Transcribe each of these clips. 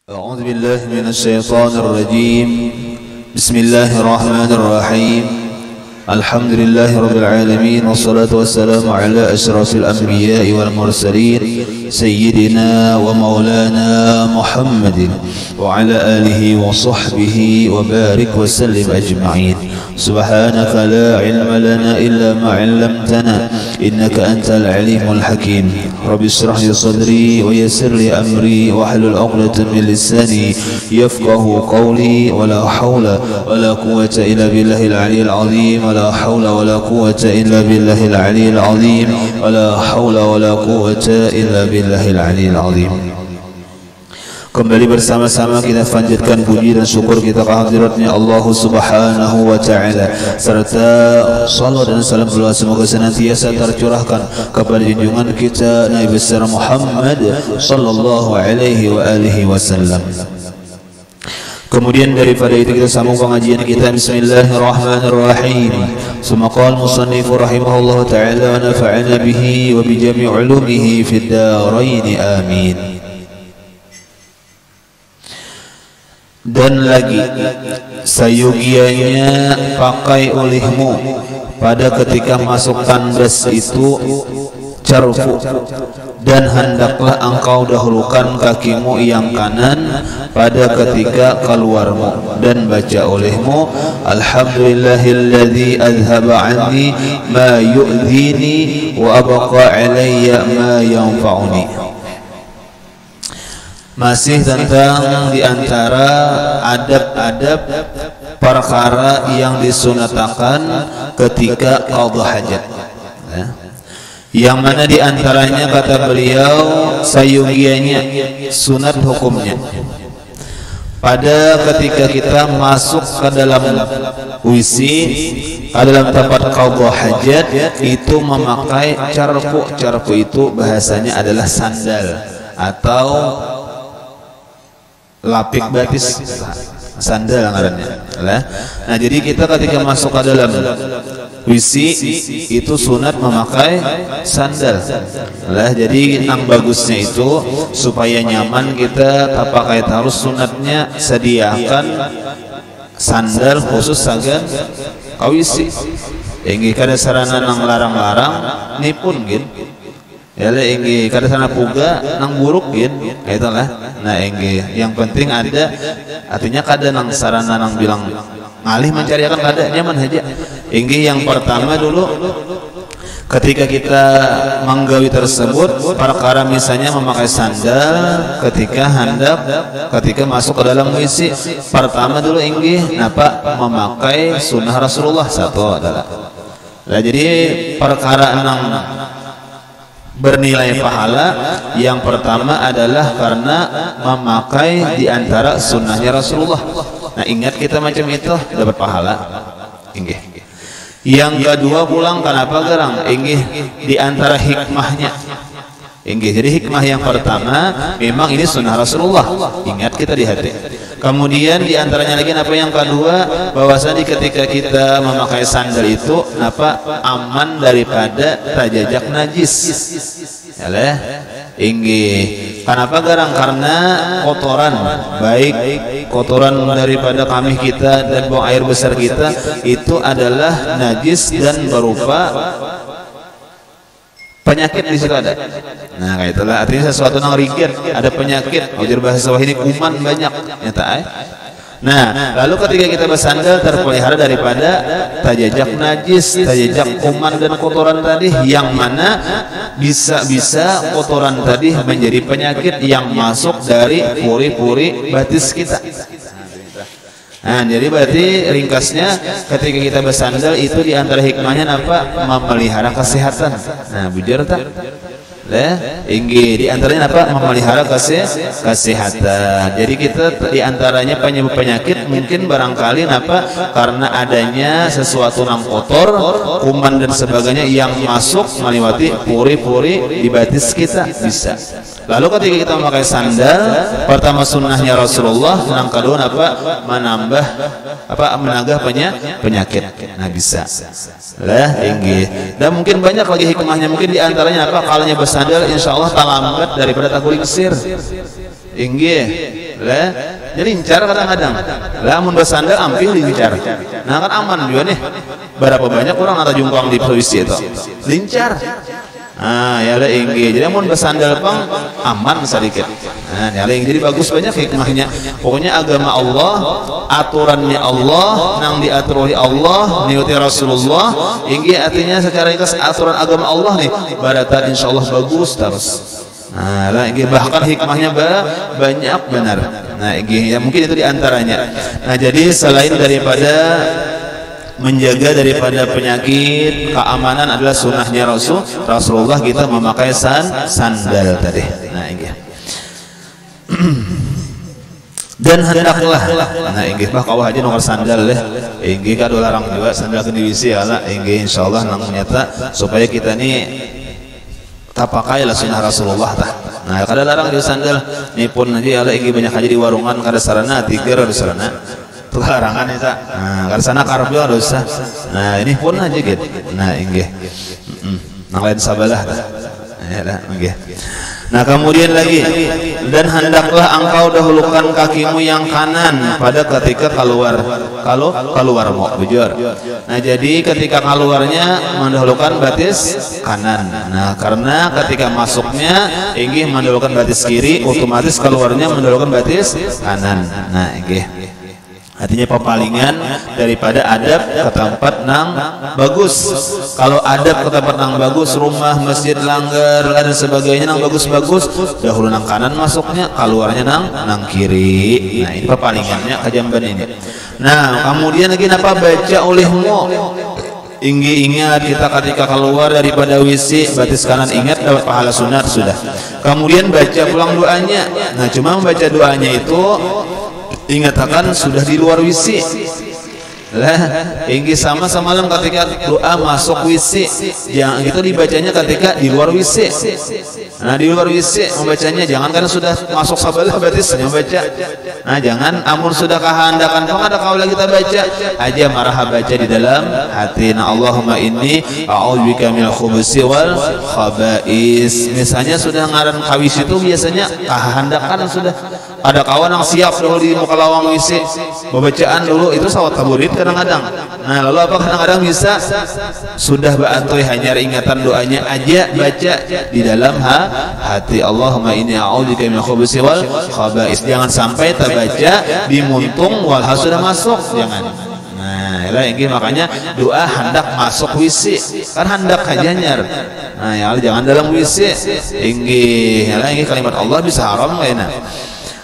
أعوذ بالله من الشيطان الرجيم. بسم الله الرحمن الرحيم. الحمد لله رب العالمين، والصلاة والسلام على أشرف الأنبياء والمرسلين سيدنا ومولانا محمد وعلى آله وصحبه وبارك وسلم أجمعين. سبحانك لا علم لنا إلا ما علمتنا إنك أنت العليم الحكيم. رب اشرح لي صدري ويسر لي أمري واحلل عقدة من لساني يفقه قولي. ولا حول ولا قوة إلا بالله العلي العظيم. ولا حول ولا قوة إلا بالله العلي العظيم. ولا حول ولا قوة إلا بالله العلي العظيم. Kembali bersama-sama kita panjatkan puji dan syukur kita kehadiratnya Allah Subhanahu wa taala, serta salawat dan salam semoga senantiasa tercurahkan kepada junjungan kita Nabi besar Muhammad sallallahu alaihi wa alihi wasallam. Kemudian daripada itu kita sambung pengajian kita. Bismillahirrahmanirrahim. Summa qala al-musannif rahimahullahu taala wa nafa'ana bihi wa bi jami' ulumihi fid dharain amin. Dan lagi sayugianya pakai olehmu pada ketika masuk tandas itu carfu, dan hendaklah engkau dahulukan kakimu yang kanan pada ketika keluarmu, dan baca olehmu alhamdulillahilladzi adhaba anni ma yu'dhini wa abqa alayya ma yanfa'uni. Masih tentang diantara adab-adab perkara yang disunatakan ketika qadha hajat, yang mana diantaranya kata beliau sayugianya sunat hukumnya pada ketika kita masuk ke dalam WC, ke dalam tempat qadha hajat itu memakai carpu. Carpu itu bahasanya adalah sandal atau lapik batis, sandal ngarannya. Nah, jadi kita ketika masuk ke dalam WC itu sunat memakai sandal. Jadi nang bagusnya itu supaya nyaman kita pakai harus sunatnya sediakan sandal khusus sagan ka WC. Engge kada sarana nang larang-larang nipun gin. Ya le engge kada sana puga nang buruk gin, itulah. Nah engge yang penting ada, artinya kada nang sarana nang bilang ngalih mencari akan kada, nyaman aja. Engge yang pertama dulu ketika kita menggawi tersebut perkara misalnya memakai sandal ketika masuk ke dalam WC, pertama dulu engge napa memakai sunnah Rasulullah satu adalah. Nah jadi perkara nang bernilai pahala yang pertama adalah karena memakai diantara sunnahnya Rasulullah. Nah ingat kita macam itu dapat pahala. Inggih. Yang kedua pulang kenapa gerang? Inggih diantara hikmahnya. Inggih. Jadi hikmah yang pertama memang ini sunnah Rasulullah. Ingat kita di hati. Kemudian diantaranya lagi apa yang kedua, bahwasanya ketika kita memakai sandal itu apa aman daripada tajajak najis. Yalah, inggih. Kenapa garang? Karena kotoran, baik kotoran daripada kami kita dan buang air besar kita itu adalah najis dan berupa penyakit di situ ada. Nah, kayak itulah artinya sesuatu yang rigid, ada penyakit. Ujar bahasa Jawa ini kuman banyak, nyata Nah, lalu ketika kita bersandal terpelihara daripada tajajak najis, tajajak kuman dan kotoran tadi, yang mana bisa kotoran tadi menjadi penyakit yang masuk dari puri-puri batis kita. Nah, jadi berarti ringkasnya ketika kita bersandal itu diantara hikmahnya apa? Memelihara kesehatan. Nah, bujur tak? Inggi diantaranya apa? Memelihara kesehatan. Jadi kita diantaranya penyakit mungkin barangkali apa? Karena adanya sesuatu yang kotor, kuman dan sebagainya yang masuk melewati puri-puri di batis kita bisa. Lalu ketika kita memakai sandal, pertama sunnahnya Rasulullah, yang kedua apa? Menagah penyakit. Nah bisa. Inggi. Dan mungkin banyak lagi hikmahnya. Mungkin diantaranya apa? Kalanya bersandal, insya Allah tak lambat daripada tak kulingsir. Inggih. lah jadi lincar kadang-kadang lah mun bersandal amping lincar nah kan aman juga nih berapa banyak orang nata jungkang di posisi itu lincar ya lah inggi jadi mun bersandal pang aman sedikit ya lah jadi bagus banyak hikmahnya pokoknya agama Allah aturannya Allah nang diatur oleh Allah niuti Rasulullah inggi artinya secara ringkas aturan agama Allah nih baratan insyaallah bagus terus lah inggi bahkan hikmahnya banyak benar inggi ya mungkin itu diantaranya jadi selain daripada menjaga daripada penyakit keamanan adalah sunnahnya Rasulullah kita memakai sandal tadi ini dan hendaklah ini bah kawah aja nomor sandal deh ini kan larang juga sandal kendivisi ya lah ini insyaallah nang nyata supaya kita nih tak pakailah sunnah Rasulullah tah kada larang di sandal ini pun aja ya ini banyak aja di warungan kada sarana tiger ada sarana larangan itu karena sana karpio dosa ini pun aja gitu ini nang lain sabalah kemudian lagi dan hendaklah engkau dahulukan kakimu yang kanan pada ketika keluar mau bujur jadi ketika keluarnya mendahulukan batis kanan karena ketika masuknya ingin mendahulukan batis kiri otomatis keluarnya mendahulukan batis kanan ini artinya pepalingan daripada adab ke tempat nang bagus kalau adab ke tempat nang bagus rumah masjid langgar dan sebagainya nang bagus-bagus dahulu nang kanan masuknya keluarnya nang kiri ini pepalingannya kejamban ini kemudian lagi apa baca olehmu ingat kita ketika keluar daripada WC batis kanan ingat dapat pahala sunat sudah kemudian baca pulang doanya cuma membaca doanya itu ingatakan sudah di luar WC lah inggi sama malam ketika doa masuk WC yang itu dibacanya ketika di luar WC di luar WC membacanya jangan karena sudah masuk sabalah batisnya baca jangan amun sudah kehendakan ada kau lagi kita baca aja marah baca di dalam hati Allahumma inni a'udzubika minal khubuthi wal khaba'is misalnya sudah ngaran kawis itu biasanya kehendakan sudah ada kawan yang siap dulu di muka lawang WC pembacaan dulu itu sawat taburit kadang-kadang lalu apa kadang-kadang bisa sudah bantuy hanya ingatan doanya aja baca di dalam hati Allahumma inni a'udzubika minal khubuthi wal khaba'is jangan sampai terbaca di muntung walha sudah masuk jangan ini makanya doa hendak masuk WC kan hendak hajanyar ya jangan dalam WC ini kalimat Allah bisa haram lainnya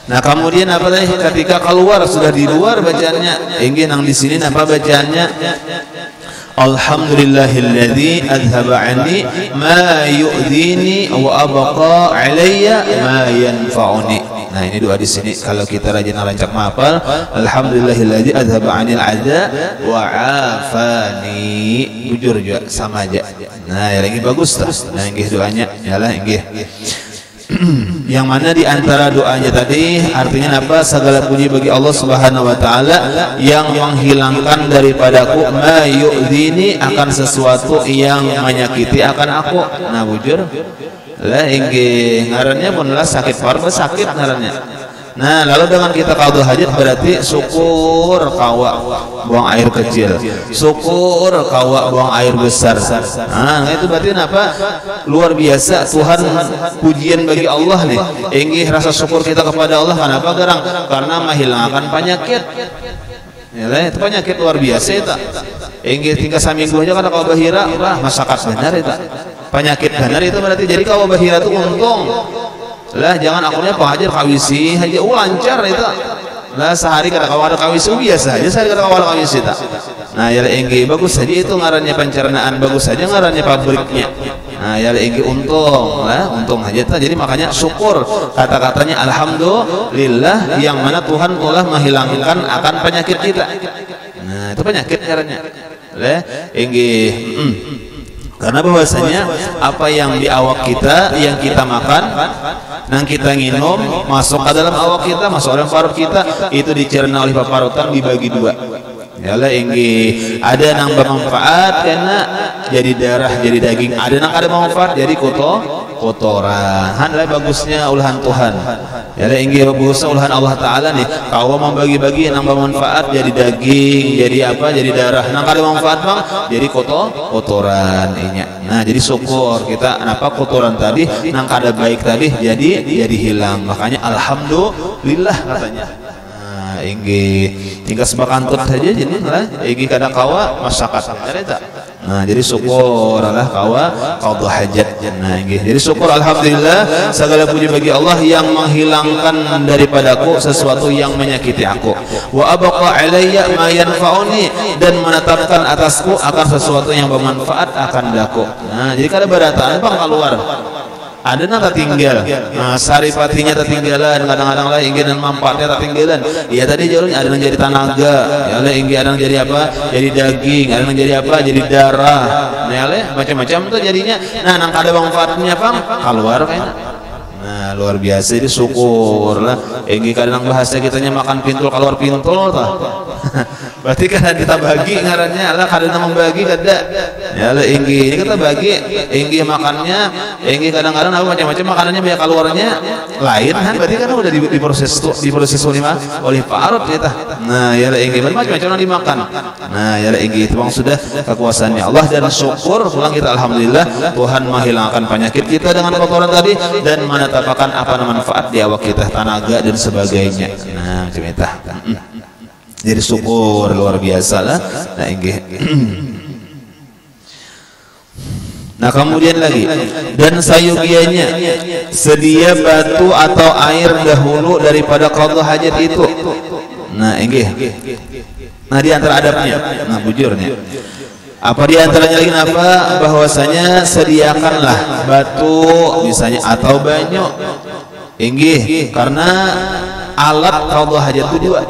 kemudian apa lagi ketika keluar sudah di luar bacaannya ingin nang di sini apa bacaannya Alhamdulillahilladzi adhaba anni ma yu'dini wa abqa alayya ma yanfa'uni ini doa di sini kalau kita rajin rancak menghafal Alhamdulillahilladzi adhaba anil adza wa afani jujur juga sama aja yang lagi bagus terus ini doanya yalah ini yang mana di antara doanya tadi artinya apa segala puji bagi Allah Subhanahu wa taala yang menghilangkan daripadaku ma yu'dini akan sesuatu yang menyakiti akan aku bujur lah inggih ngarannya pun lah sakit parah sakit ngarannya lalu dengan kita qadha hajat berarti syukur kawa buang air kecil syukur kawa buang air besar itu berarti apa luar biasa Tuhan pujian bagi Allah nih inggih rasa syukur kita kepada Allah kenapa garang karena menghilangkan penyakit itu penyakit luar biasa itu inggih tinggal saminggu aja kada kalau bahira masakat benar itu penyakit benar itu berarti jadi kalau bahira itu untung lah jangan akunnya penghajar kawisi aja lancar itu lah sehari kada kawal kawisi biasa aja sehari kada kawal kawisi itu ya engge bagus saja itu ngarannya pencernaan bagus saja ngarannya pabriknya ya engge untung lah untung aja jadi makanya syukur kata-katanya alhamdulillah yang mana Tuhan telah menghilangkan akan penyakit kita itu penyakit caranya lah engge karena bahwasanya apa yang di awak kita yang kita makan yang kita minum masuk ke dalam awak kita masuk dalam parut kita itu dicerna oleh paparutan dibagi dua yalah inggi ada yang bermanfaat karena jadi darah jadi daging ada yang ada manfaat jadi kotoran. Handai bagusnya ulahan Tuhan. Ya le inggih bagusnya ulahan Allah Taala nih. Kawa membagi-bagi nambah manfaat jadi daging, jadi apa? Jadi darah. Nang kada manfaat bang jadi kotoran inya. Nah, jadi syukur kita kenapa kotoran tadi nang kada baik tadi jadi hilang. Makanya alhamdulillah katanya. Nah, inggih tinggal sebakantut saja jadi lah. Inggih kada kawa masyarakat. Nah, jadi syukur lah kawa qadha hajat. Nah, jadi syukur alhamdulillah segala puji bagi Allah yang menghilangkan daripadaku sesuatu yang menyakiti aku. Wa abqa alayya ma yanfa'uni, dan menetapkan atasku akan sesuatu yang bermanfaat akan daku. Nah, jadi kada barataan bang keluar. Ada nang tertinggal, nah, saripatinya tertinggalan, kadang-kadang lah ingin dan manfaatnya tertinggalan. Iya tadi jalurnya ada yang jadi tenaga, ya le ingin ada yang jadi apa? Jadi daging, ada yang jadi apa? Jadi darah, ya le macam-macam tuh jadinya. Nah, nang ada manfaatnya bang, keluar kayaknya. Nah, luar biasa, jadi syukur lah. Ingin kadang bahasa kitanya makan pintul keluar pintul tah. Berarti kan kita bagi ngarannya lah, kadang membagi kada. Ya le inggi ini kita bagi, inggi makannya, inggi kadang-kadang apa macam-macam makanannya banyak keluarnya lain kan, berarti kan udah diproses oleh parut kita. Nah, ya le inggi macam-macam yang dimakan. Nah, ya le inggi itu bang sudah kekuasaannya Allah, dan syukur pulang kita alhamdulillah Tuhan menghilangkan penyakit kita dengan kotoran tadi dan menetapkan apa manfaat di awak kita, tenaga dan sebagainya. Nah, macam itu. Jadi syukur luar biasa lah. Nah, inggih. Nah, kemudian lagi, dan sayugianya sedia batu atau air dahulu daripada qadha hajat itu. Nah, inggih. Nah, di antara adabnya, nah bujurnya. Apa di antaranya lagi apa? Bahwasanya sediakanlah batu misalnya atau banyu. Inggih, karena alat qadha hajat itu dua.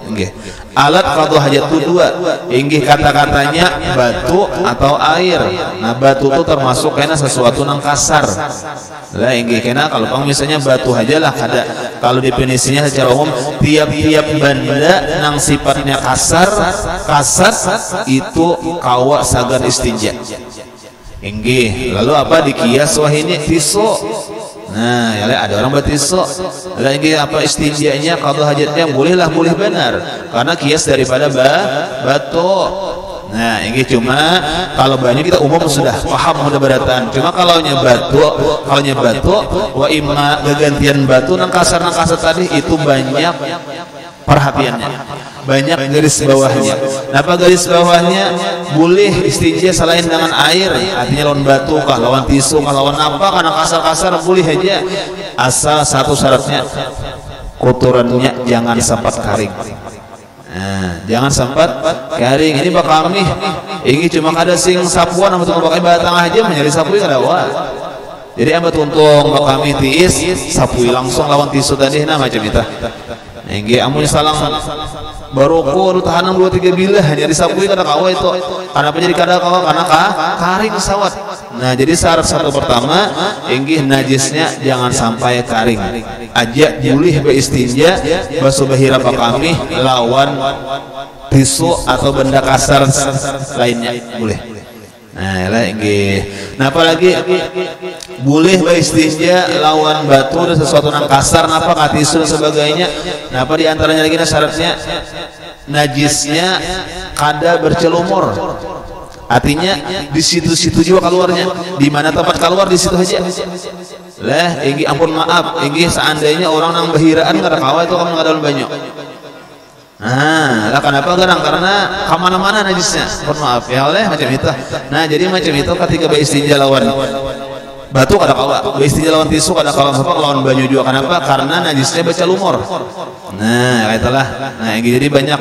Inggih. Alat qadha hajat itu dua. Inggih kata-katanya batu atau air. Nah, batu itu termasuk kena sesuatu nang kasar. Lah inggih kena kalau pang misalnya batu aja lah kada. Kalau definisinya secara umum tiap-tiap benda nang sifatnya kasar itu kawa sagan istinja. Inggih. Lalu apa dikias wah ini tisu. Nah, ya ada orang batiso. Lagi apa istinjanya qadha hajatnya boleh benar karena kias daripada batu. Nah, ini cuma kalau banyak kita umum sudah paham udah beratan. Cuma kalau batu wa imma gantian batu nang kasar tadi itu banyak perhatiannya, banyak garis bawahnya. Kenapa garis bawahnya? Boleh istinja selain dengan air, artinya lawan batu kah, lawan tisu kah, lawan apa, karena kasar-kasar boleh aja, asal satu syaratnya kotorannya jangan sempat kering. Nah, jangan sempat kering. Ini bakal kami ini cuma ada sing sapuan atau pakai batang aja menyari sapui kada wah. Jadi ambat untung bakal kami tiis sapui langsung lawan tisu tadi, nah macam itu. Nggih amun salang baroko tahanan 2-3 bilah hanya disapui kada kawa itu. Kenapa jadi kada kawa? Karena karing sawat. Nah, jadi syarat satu pertama nggih najisnya jangan sampai karing. Aja boleh beistinja basuh bahira kami lawan tisu atau benda kasar lainnya boleh. Nah, lah inggih. Nah, apalagi boleh beistinja lawan batu dan sesuatu yang kasar, napa katisu dan sebagainya. Nah, apa di antaranya lagi syaratnya najisnya kada bercelumur. Artinya di situ-situ juga keluarnya. Di mana tempat keluar di situ aja. Lah, inggih ampun maaf, inggih seandainya orang nang bahiraan kada kawa itu kamu kada banyak. Nah, lah kenapa garang? Karena kemana-mana najisnya. Mohon maaf ya oleh macam itu. Nah, jadi macam itu ketika beistinja lawan batu kada kawa, beistinja lawan tisu kada kawa, apa lawan banyu juga. Kenapa? Karena najisnya baca lumur. Nah, itulah. Nah, jadi banyak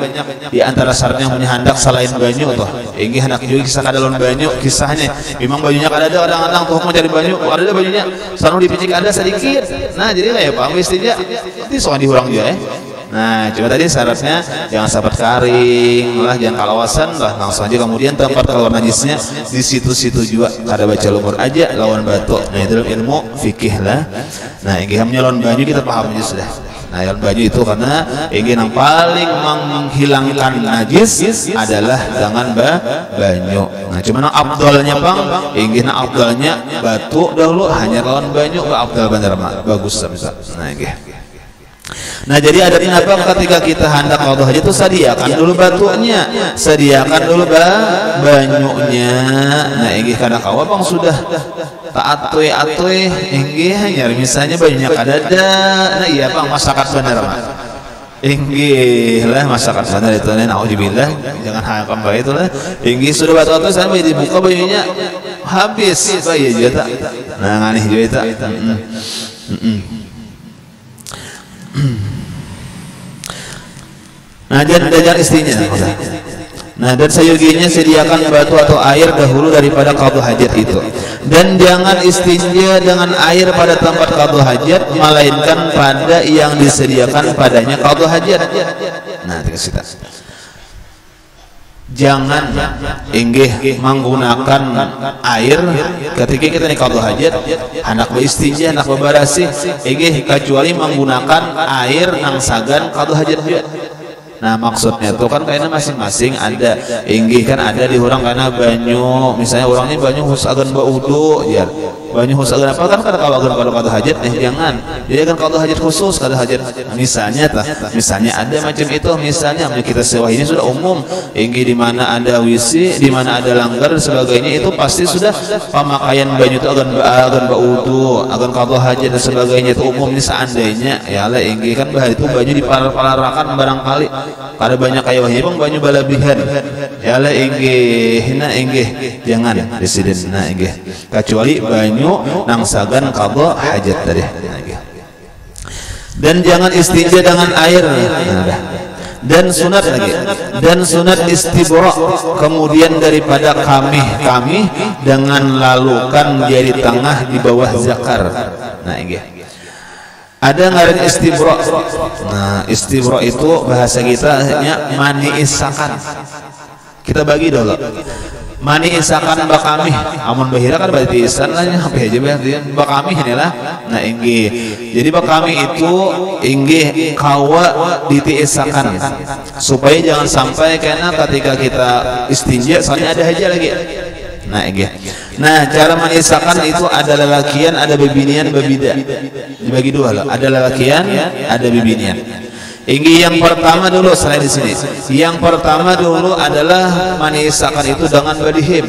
di antara syaratnya punya hendak selain banyu tuh. Ini hendak juga kisah kada lawan banyu, kisahnya. Memang bajunya kada ada, kadang-kadang tuh mau cari banyu, ada bajunya. Sanu dipicik ada sedikit. Nah, jadi kayak apa? Beistinja nanti soal dihurang juga ya. Nah, cuma tadi syaratnya jangan sampai kering lah, jangan kalawasan lah, langsung aja. Kemudian tempat keluar najisnya di situ-situ juga kada baca lumur aja lawan batu. Nah, itu dalam ilmu fikih lah. Nah, ini hamnya lawan banyu kita paham aja sudah. Nah yang baju itu karena ingin yang paling menghilangkan najis adalah dengan banyu. Nah cuman abdolnya bang ingin abdolnya batu dahulu hanya lawan banyu ke abdol bener mah bagus bisa. Nah gitu. Nah jadi adabnya apa ketika kita hendak qadha hajat itu sediakan dulu batunya, sediakan dulu banyunya. Nah inggih kana kawa bang sudah tak atuy inggih hanya misalnya banyunya kadada. Nah iya bang masakan bener mah inggih lah masakan bener itu nih naudzubillah jangan hakam bae itu lah inggih sudah batu sampai dibuka banyunya habis bae juga tak. Nah nganeh juga tak. Nah dan istrinya. Nah dan sayuginya sediakan batu atau air dahulu daripada qadha hajat itu. Dan jangan istinja dengan air pada tempat qadha hajat melainkan pada yang disediakan padanya qadha hajat. Nah kita jangan inggih menggunakan air ketika kita nih qadha hajat hendak beristinja hendak bebarasih inggih kecuali menggunakan air nang sagan qadha hajat juga. Nah maksudnya tuh kan kayaknya masing-masing ada inggih kan ada di orang karena banyu misalnya orangnya banyu khusus agan baudu ya banyu khusus agan apa kan kalau qadha hajat jangan jadi kan qadha hajat khusus qadha hajat misalnya ada macam itu misalnya kita sewa ini sudah umum inggih di mana ada WC di mana ada langgar dan sebagainya itu pasti sudah pemakaian banyu itu agan baudu agan qadha hajat dan sebagainya itu umum ini seandainya ya lah inggih kan bahar itu banyu dipalar-palarakan barangkali kada banyak kayak wahnya bang banyu balabihan ya lah inggih jangan presiden nah inggih kecuali banyu nang sagan qadha hajat tadi dan jangan istinja dengan air dan sunat lagi dan sunat istibra kemudian daripada kami dengan lalukan jari tengah di bawah zakar. Nah inggih ada ngaran istibra. Nah istibra itu bahasa kita hanya mani isakan. Kita bagi dulu mani isakan bakami amun bahira kan berarti isan lah apa aja berarti bakami inilah. Nah inggih jadi bakami itu inggih kawa ditiisakan supaya jangan sampai karena ketika kita istinja soalnya ada aja lagi. Nah inggih nah cara manisakan itu ada lelakian ada bebinian bebida dibagi dua loh ada lelakian ada bebinian. Inggih yang pertama dulu selain di sini yang pertama dulu adalah manisakan itu dengan badihim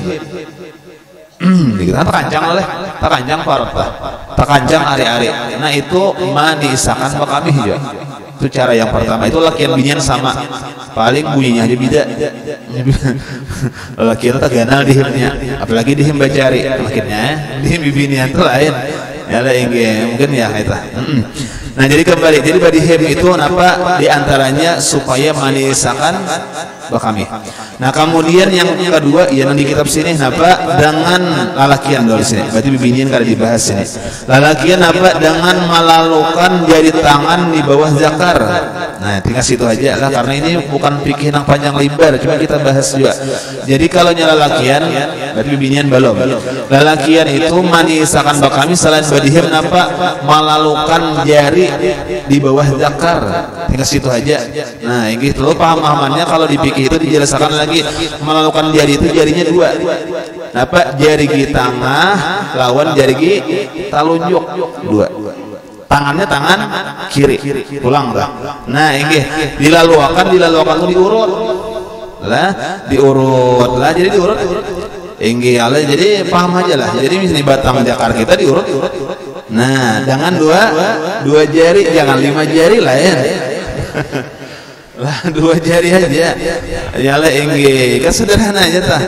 tak kancang oleh tak kancang parta tak kancang ari-ari. Nah itu manisakan bakami juga itu cara yang pertama itu lakian binian sama paling bunyinya aja beda lakian tak ganal dihimnya apalagi dihim bacari makinnya dihim binian itu lain ya lah inggih mungkin ya itu. Nah jadi kembali jadi badihim itu apa diantaranya supaya manisakan bakami. Nah kemudian yang kedua yang di kitab sini apa dengan lalakian dari sini berarti bibinian kada dibahas sini lalakian apa dengan melalukan jari tangan di bawah zakar. Nah tinggal situ aja lah karena ini bukan fikih yang panjang lebar cuma kita bahas juga. Jadi kalau lalakian berarti bibinian belum lalakian itu manisakan bakami selain badihim apa melalukan jari di bawah zakar tinggal situ aja. Nah ini lo pahamannya kalau di fikih itu dijelaskan lagi melakukan jari itu jarinya dua apa jari gigi tengah lawan jari gigi telunjuk dua tangannya tangan kiri pulang lah. Nah ini dilaluakan itu diurut lah jadi diurut inggi ala jadi paham aja lah jadi misalnya batang jakar kita diurut. Nah dengan dua jari jangan 5 jari lah ya lah 2 jari aja ya lah inggih kan sederhana aja tah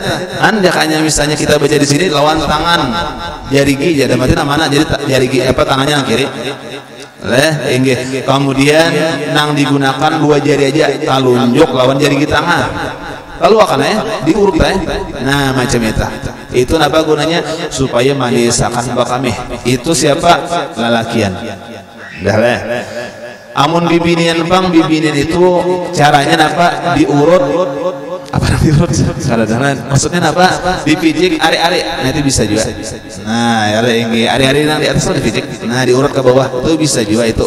anda hanya misalnya kita baca di sini lawan tangan jari gigi jadi macam mana jadi jari gigi apa tangannya yang kiri lah inggih kemudian nang digunakan 2 jari aja telunjuk lawan jari gigi tangan lalu akan diurut nah macam itu apa gunanya supaya manisakan bakami itu siapa lalakian dah lah. Amun bibinian bang bibinian itu caranya apa diurut apa diurut kadang-kadang maksudnya apa dipijik ari-ari nanti bisa juga. Nah ya ini ari-ari yang di atas dipijik nah diurut ke bawah itu bisa juga itu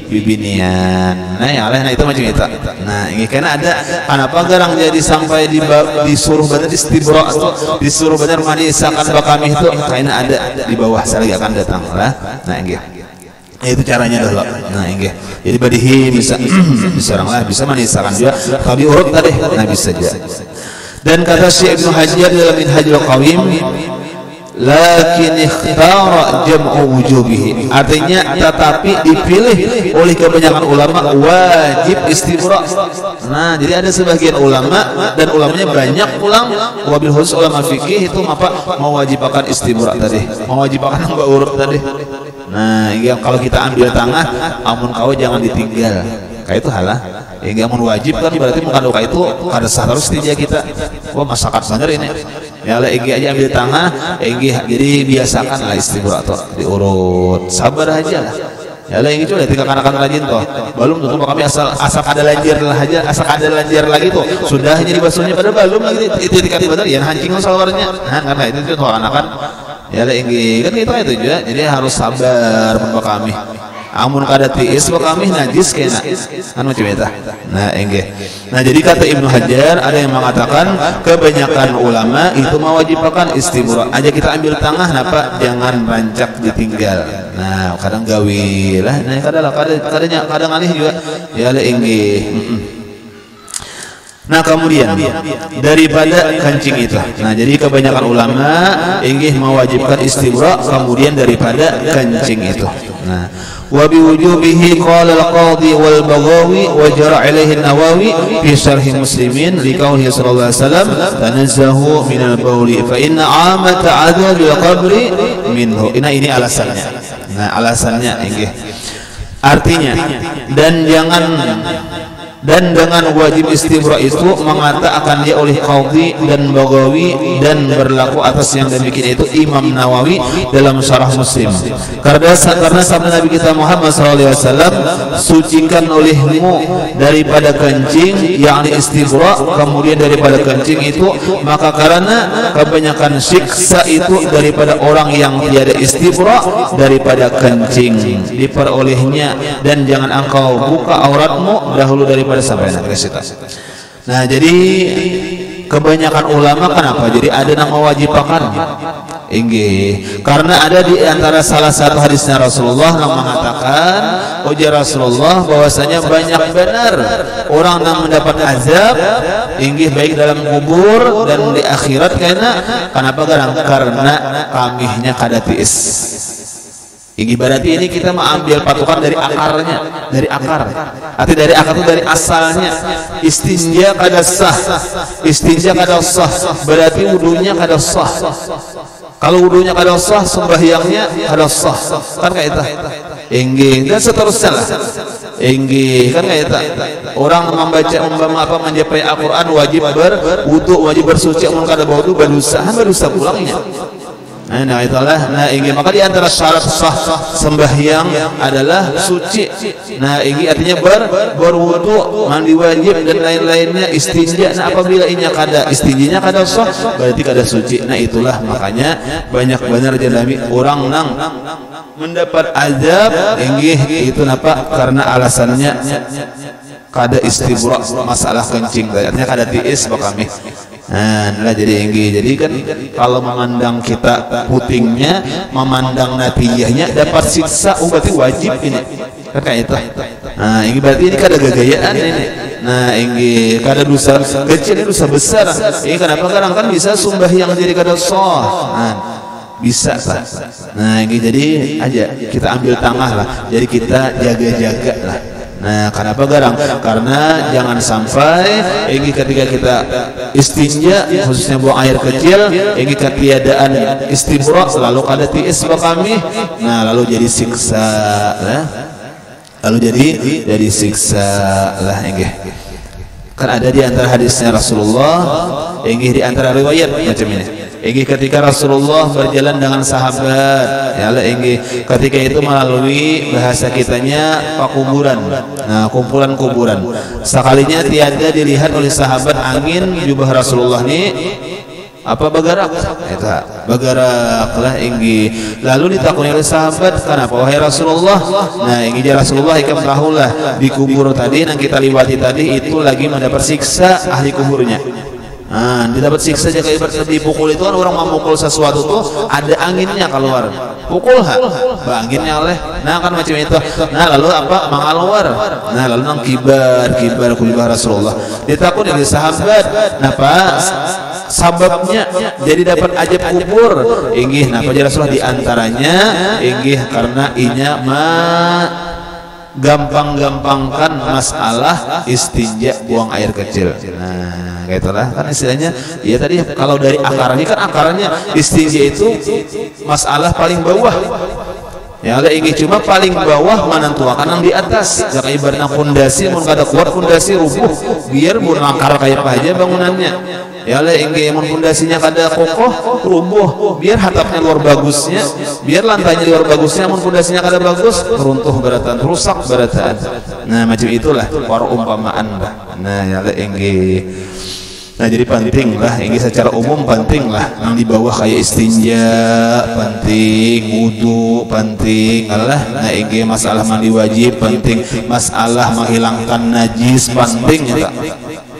bibinian. Nah ya nah itu macam itu. Nah ini karena ada kenapa garang jadi sampai disuruh benar istibra atau disuruh benar mandi isakan bakami itu karena ada di bawah saya lagi akan datang lah. Nah ini itu caranya dulu. Nah ini jadi badihi bisa orang lah bisa manisakan juga tapi urut tadi nah bisa juga. Dan kata Syekh Ibnu Hajar dalam Minhajul Qawim lakin ikhtara jam'u wujubihi artinya tetapi dipilih oleh kebanyakan ulama wajib istibra. Nah jadi ada sebagian ulama dan ulamanya banyak pulang wabil khusus ulama fikih itu apa mewajibkan istibra tadi mewajibkan urut tadi. Nah yang kalau kita ambil tengah amun kau jangan ditinggal kayak itu halah yang amun wajib kan berarti bukan luka itu kada sah terus tija kita wah masakan bener ini ya lah aja ambil tengah jadi biasakan lah istibra atau diurut sabar aja lah ya lah ini coba tinggal anak-anak rajin toh belum tuh kami asal ada lanjir lah aja asal ada lanjir lagi tuh sudah jadi basuhnya pada belum lagi itu dikati bener ya hancing salwarnya nah karena itu tuh anak-anak ya lah ini kan itu juga jadi harus sabar membawa kami amun kada tiis kami najis kena kan macam itu. Nah enggak nah jadi kata Ibnu Hajar ada yang mengatakan kebanyakan ulama itu mewajibkan istibra aja kita ambil tengah napa jangan rancak ditinggal. Nah kadang gawi lah nah kadang alih juga ya lah enggak. Nah kemudian daripada kancing itu nah jadi kebanyakan ulama ingin mewajibkan istibra kemudian daripada kancing itu. Nah wa biwujubihi qala al-qadhi wal baghawi wa jara' alaihi an-nawawi fi syarh muslimin li qawlihi sallallahu alaihi wasallam tanazzahu min al-bawli fa inna 'amata 'adhabil qabri minhu. Ini alasannya. Nah alasannya nggih artinya dan dengan wajib istibra itu mengatakan dia oleh qadhi dan bagawi dan berlaku atas yang demikian itu Imam Nawawi dalam syarah Muslim karena sabda Nabi kita Muhammad SAW sucikan olehmu daripada kencing yakni istibra kemudian daripada kencing itu maka karena kebanyakan siksa itu daripada orang yang tiada istibra daripada kencing diperolehnya dan jangan engkau buka auratmu dahulu daripada sampai nak kita. Nah jadi kebanyakan ulama kenapa? Jadi ada yang mewajibkan inggih karena ada di antara salah satu hadisnya Rasulullah yang mengatakan ujar Rasulullah bahwasanya banyak benar orang yang mendapat azab inggih baik dalam kubur dan di akhirat kenapa karena kamihnya kada tiis. Ini berarti ini kita mengambil patokan dari akarnya, dari akar. Arti dari akar itu dari asalnya. Istinja kada sah, istinja kada sah. Berarti wudunya kada sah. Kalau wudunya kada sah, sembahyangnya kada sah. Kan kayak itu. Enggih dan seterusnya lah. Enggih kan kayak itu. Orang membaca menjapai Al-Quran wajib berwudu, wajib bersuci. Amun kada berwudu berdosa pulangnya. Nah itulah ini maka di antara syarat sah sembahyang adalah suci. Nah ini artinya berwudu, mandi wajib dan lain-lainnya, istinja. Nah apabila ini kada istinjanya kada sah berarti kada suci. Nah itulah makanya banyak benar jalami orang nang mendapat azab ini itu napa karena alasannya kada istibra masalah kencing artinya kada tiis kami. Nah jadi inggi jadi kan kalau memandang kita putingnya memandang natijahnya dapat siksa berarti wajib ini kan kayak itu. Nah ini berarti ini kada gagayaan ini. Nah ini kada dosa kecil ini dosa besar. Ini kenapa kadang kan bisa sembahyang jadi kada sah. Nah bisa sah. Nah ini jadi aja kita ambil tengah lah jadi kita jaga-jaga lah. Nah kenapa garang? Karena jangan sampai ini ketika kita istinja khususnya buang air kecil ini ketiadaan istibra selalu kada tiis kami. Nah lalu jadi siksa lah. Lalu jadi siksa lah ini. Kan ada di antara hadisnya Rasulullah ini di antara riwayat macam ini. inggih ketika Rasulullah berjalan dengan sahabat ya Allah inggih ketika itu melalui bahasa kitanya pakuburan, nah kumpulan kuburan, sekalinya tiada dilihat oleh sahabat angin jubah Rasulullah nih apa bergerak eta bergerak lah inggih lalu ditakuni oleh sahabat kenapa wahai Rasulullah, nah inggih Rasulullah ikam tahulah di kubur tadi yang kita liwati tadi itu lagi mendapat siksa ahli kuburnya. Nah, didapat siksa jika ibarat dipukul itu kan orang memukul sesuatu tuh ada anginnya keluar. Pukul anginnya oleh. Nah kan macam itu. Nah lalu apa mengaluar. Nah lalu nang kibar kulibah Rasulullah. Ditakut dari sahabat. Napa sababnya jadi dapat ajab kubur. Inggih napa jadi Rasulullah diantaranya inggih karena inya gampang-gampangkan masalah istinja buang air kecil. Nah, gitulah kan istilahnya. Ya tadi kalau dari akarnya kan akarnya istinja itu masalah paling bawah. Ya ada inggih cuma paling bawah menentukan yang di atas. Jika ibaratnya fondasi mun kada kuat fondasi rubuh biar mun langkar kayak apa aja bangunannya. Ya Allah inggih mun fondasinya kada kokoh rubuh biar hatapnya luar bagusnya biar lantainya luar bagusnya mun fondasinya kada bagus runtuh beratan rusak beratan. Nah macam itulah para umpamaan bah. Nah ya Allah inggih. Nah jadi penting lah inggih secara umum penting lah yang di bawah kayak istinja penting, wudu penting Allah. Nah inggih masalah mandi wajib penting, masalah menghilangkan najis penting ya tak.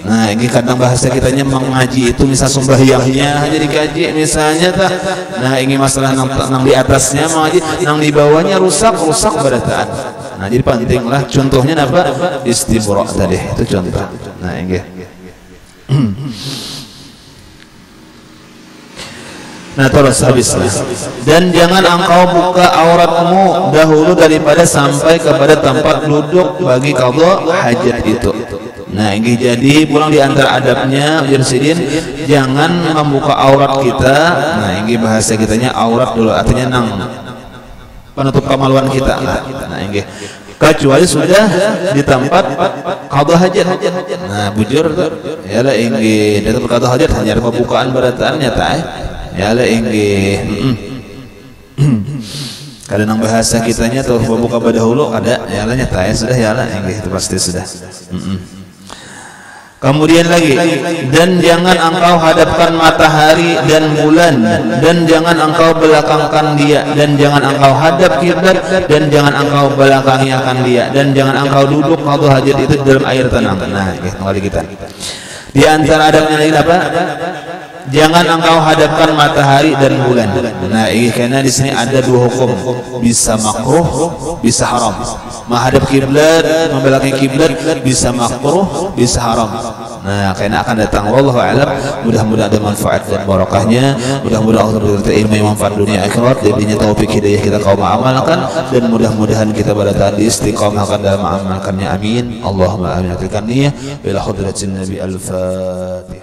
Nah ini kadang bahasa kitanya mengaji itu misal sembahyangnya jadi kaji misalnya tak. Nah ini masalah nang di atasnya mengaji nang di bawahnya rusak berataan. Nah jadi penting lah contohnya apa istibra tadi itu contoh. Nah ini nah terus habislah dan jangan engkau buka auratmu dahulu daripada sampai kepada tempat duduk bagi qadha hajat itu. Nah ini jadi pulang di antara adabnya Jersidin jangan membuka aurat kita. Nah ini bahasa kitanya aurat dulu artinya nang penutup kemaluan kita. Nah ini kecuali sudah di tempat qadha hajat. Nah bujur ya lah ini di tempat qadha hajat hanya pembukaan berataannya tak ya lah ini kadang bahasa kitanya tuh buka dahulu ada ya lah nyata ya sudah ya lah ini itu pasti sudah. Kemudian lagi dan jangan engkau hadapkan matahari dan bulan dan jangan engkau belakangkan dia dan jangan engkau hadap kiblat dan jangan engkau belakangi akan dia dan jangan engkau duduk qadha hajat itu dalam air tenang. Nah kembali kita di antara adabnya lagi apa jangan engkau hadapkan matahari dan bulan. Nah ini karena di sini ada dua hukum bisa makruh bisa haram. Menghadap kiblat membelakangi kiblat bisa makruh bisa haram. Nah karena akan datang wallahu a'lam. Mudah-mudahan ada manfaat dan barakahnya. Mudah-mudahan Allah memberikan ilmu yang manfaat dunia akhirat dan diberinya taufik hidayah kita kaum amalkan dan mudah-mudahan kita berada di istiqamahkan dalam mengamalkannya amin. Allahumma amin. Akhirkan niyah bila hadratin Nabi al-Fatihah.